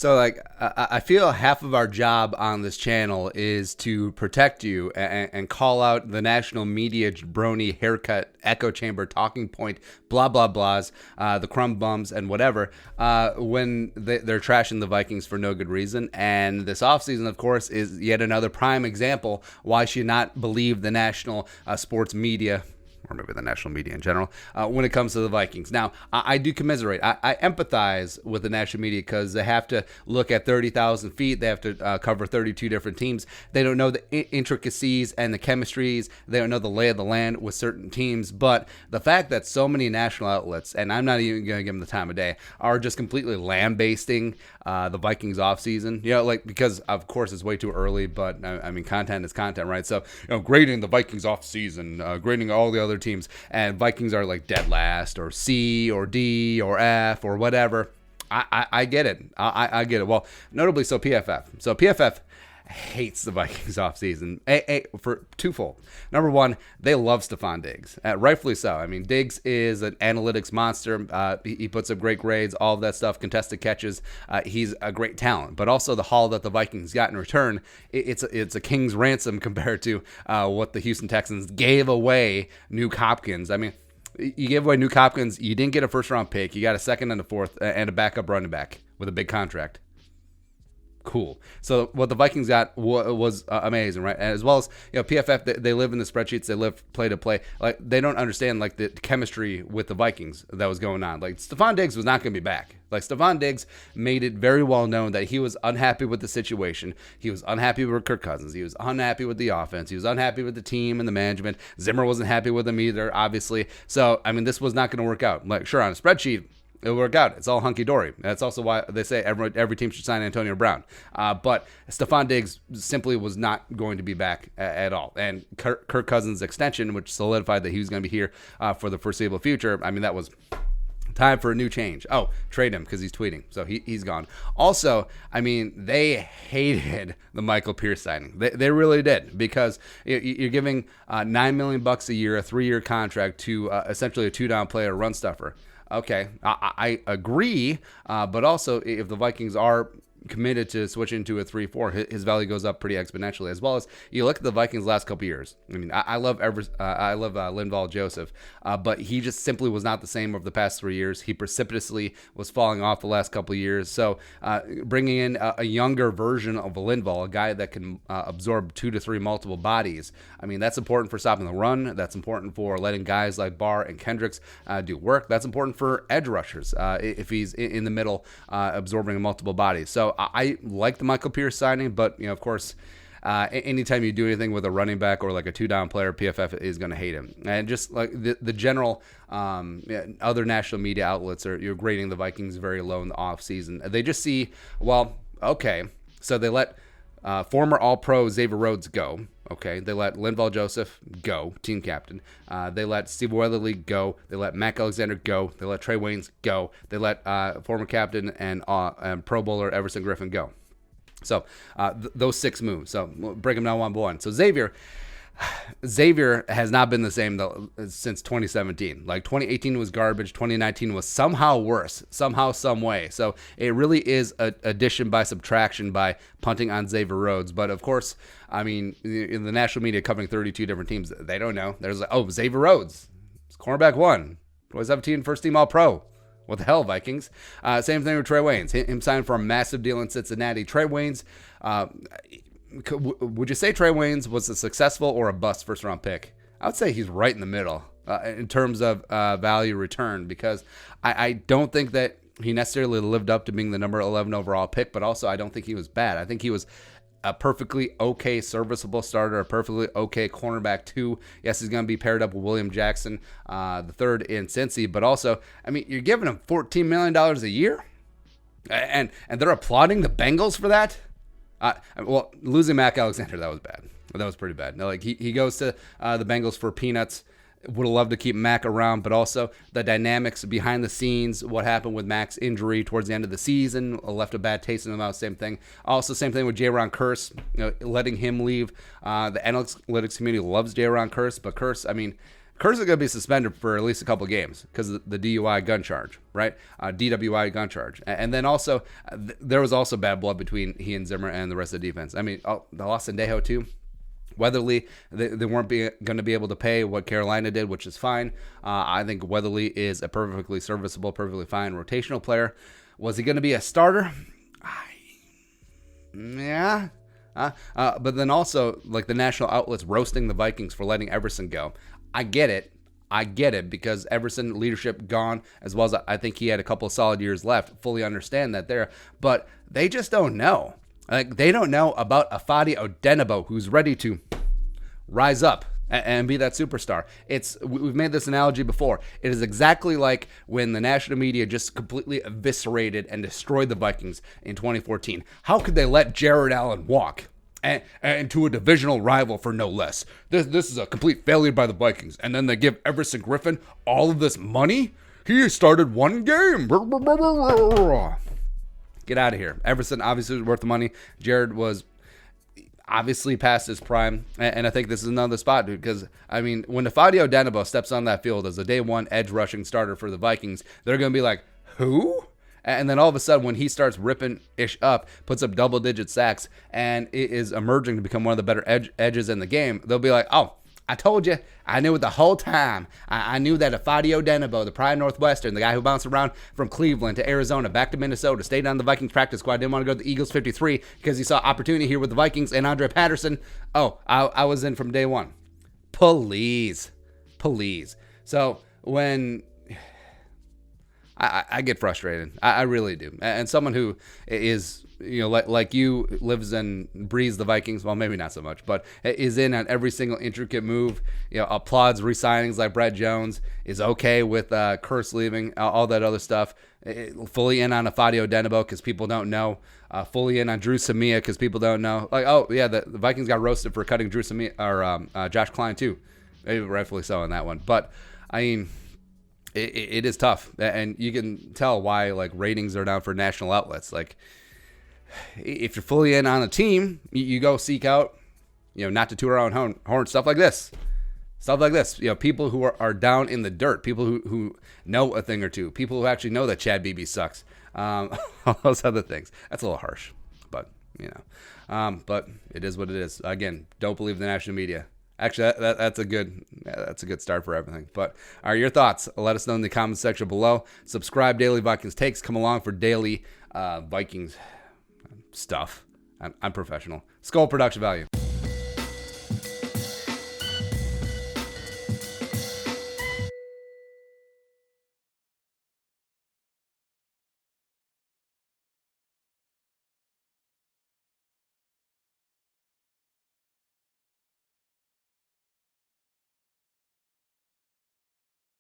So, like, I feel half of our job on this channel is to protect you and call out the national media jabroni haircut, echo chamber, talking point, blah, blah, blahs, the crumb bums, and whatever, when they're trashing the Vikings for no good reason. And this offseason, of course, is yet another prime example why should not believe the national sports media, or maybe the national media in general, when it comes to the Vikings. Now, I do commiserate. I empathize with the national media because they have to look at 30,000 feet. They have to cover 32 different teams. They don't know the intricacies and the chemistries. They don't know the lay of the land with certain teams. But the fact that so many national outlets, and I'm not even going to give them the time of day, are just completely lambasting the Vikings offseason, like, because of course it's way too early, but I mean, content is content, right? So, grading the Vikings offseason, grading all the other teams, and Vikings are like dead last or C or D or F or whatever. I get it. I get it. Well, notably so PFF. So PFF hates the Vikings offseason for twofold. Number one, they love Stephon Diggs, rightfully so. I mean, Diggs is an analytics monster. He puts up great grades, all of that stuff, contested catches. He's a great talent, but also the haul that the Vikings got in return, it's a king's ransom compared to what the Houston Texans gave away Nuke Hopkins. I mean, you gave away Nuke Hopkins, you didn't get a first-round pick, you got a second and a fourth, and a backup running back with a big contract. Cool. So what the Vikings got was amazing, right? As well as, PFF, they live in the spreadsheets. They live play to play. Like, they don't understand like the chemistry with the Vikings that was going on. Like, Stephon Diggs was not going to be back. Like, Stephon Diggs made it very well known that he was unhappy with the situation. He was unhappy with Kirk Cousins. He was unhappy with the offense. He was unhappy with the team and the management. Zimmer wasn't happy with him either, obviously. So, I mean, this was not going to work out. Like, sure, on a spreadsheet, it'll work out. It's all hunky-dory. That's also why they say every team should sign Antonio Brown. But Stephon Diggs simply was not going to be back at all. And Kirk Cousins' extension, which solidified that he was going to be here for the foreseeable future, I mean, that was time for a new change. Oh, trade him because he's tweeting. So he's gone. Also, I mean, they hated the Michael Pierce signing. They really did, because you're giving $9 million a year, a 3-year contract to essentially a two-down player, run stuffer. Okay, I agree, but also if the Vikings are committed to switching to a 3-4, his value goes up pretty exponentially. As well as you look at the Vikings last couple years. I mean, I love Linval Joseph, but he just simply was not the same over the past 3 years. He precipitously was falling off the last couple of years. So bringing in a younger version of Linval, a guy that can absorb 2 to 3 multiple bodies, I mean, that's important for stopping the run. That's important for letting guys like Barr and Kendricks do work. That's important for edge rushers if he's in the middle absorbing multiple bodies. So I like the Michael Pierce signing, but of course, anytime you do anything with a running back or like a two-down player, PFF is going to hate him. And just like the general other national media outlets you're grading the Vikings very low in the offseason. They just see, well, okay, so they let former All-Pro Xavier Rhodes go. Okay, they let Linval Joseph go, team captain. They let Steve Weatherly go. They let Mac Alexander go. They let Trey Waynes go. They let former captain and Pro Bowler Everson Griffin go. So those 6 moves. So we'll break them down one by one. So Xavier has not been the same since 2017. Like 2018 was garbage. 2019 was somehow worse, somehow, some way. So it really is addition by subtraction by punting on Xavier Rhodes. But of course, I mean, in the national media covering 32 different teams, they don't know. There's like, oh, Xavier Rhodes, it's cornerback 1, 2017 first team All-Pro. What the hell, Vikings? Same thing with Trey Waynes. Him signed for a massive deal in Cincinnati. Trey Waynes, would you say Trey Waynes was a successful or a bust first-round pick? I would say he's right in the middle in terms of value return, because I don't think that he necessarily lived up to being the number 11 overall pick, but also I don't think he was bad. I think he was a perfectly okay serviceable starter, a perfectly okay cornerback 2. Yes, he's going to be paired up with William Jackson, the third in Cincy, but also, I mean, you're giving him $14 million a year, and they're applauding the Bengals for that? Well, losing Mac Alexander, that was bad. That was pretty bad. No, like he goes to the Bengals for peanuts. Would have loved to keep Mac around, but also the dynamics behind the scenes, what happened with Mac's injury towards the end of the season, left a bad taste in the mouth, same thing. Also, same thing with Jaron Kearse, letting him leave. The analytics community loves Jaron Kearse, but Kearse, I mean, Kurtz is going to be suspended for at least a couple games because of the DUI gun charge, right? DWI gun charge. And then also, there was also bad blood between he and Zimmer and the rest of the defense. I mean, the loss in Dejo too. Weatherly, they weren't going to be able to pay what Carolina did, which is fine. I think Weatherly is a perfectly serviceable, perfectly fine rotational player. Was he going to be a starter? Yeah. But then also, like the national outlets roasting the Vikings for letting Everson go. I get it because Everson leadership gone, as well as I think he had a couple of solid years left. Fully understand that there. But they just don't know. Like, they don't know about Afadi Odenigbo, who's ready to rise up and be that superstar. We've made this analogy before. It is exactly like when the national media just completely eviscerated and destroyed the Vikings in 2014. How could they let Jared Allen walk? And to a divisional rival for no less. This is a complete failure by the Vikings. And then they give Everson Griffin all of this money? He started one game. Get out of here. Everson obviously was worth the money. Jared was obviously past his prime. And I think this is another spot, dude, because, I mean, when Afadi Odenigbo steps on that field as a day one edge rushing starter for the Vikings, they're going to be like, who? And then all of a sudden, when he starts ripping ish up, puts up double-digit sacks, and is emerging to become one of the better edges in the game, they'll be like, oh, I told you. I knew it the whole time. I knew that Afadi Odenigbo, the prime Northwestern, the guy who bounced around from Cleveland to Arizona, back to Minnesota, stayed on the Vikings practice squad, didn't want to go to the Eagles 53 because he saw opportunity here with the Vikings and Andre Patterson. Oh, I was in from day one. Please. So when I get frustrated, I really do. And someone who is, like you, lives and breathes the Vikings, well, maybe not so much, but is in on every single intricate move, applauds re-signings like Brett Jones, is okay with Kurtz leaving, all that other stuff, fully in on Afadi Odenigbo because people don't know, fully in on Drew Samia because people don't know. Like, oh, yeah, the Vikings got roasted for cutting Drew Samia, or Josh Klein, too. Maybe rightfully so on that one. But, I mean, it is tough, and you can tell why, like, ratings are down for national outlets. Like, if you're fully in on a team, you go seek out, not to toot our own horn, stuff like this. People who are down in the dirt, people who know a thing or two, people who actually know that Chad Beebe sucks, all those other things. That's a little harsh, but, but it is what it is. Again, don't believe the national media. Actually, that's a good start for everything. But your thoughts? Let us know in the comments section below. Subscribe, Daily Vikings Takes. Come along for daily Vikings stuff. I'm professional. Skull production value.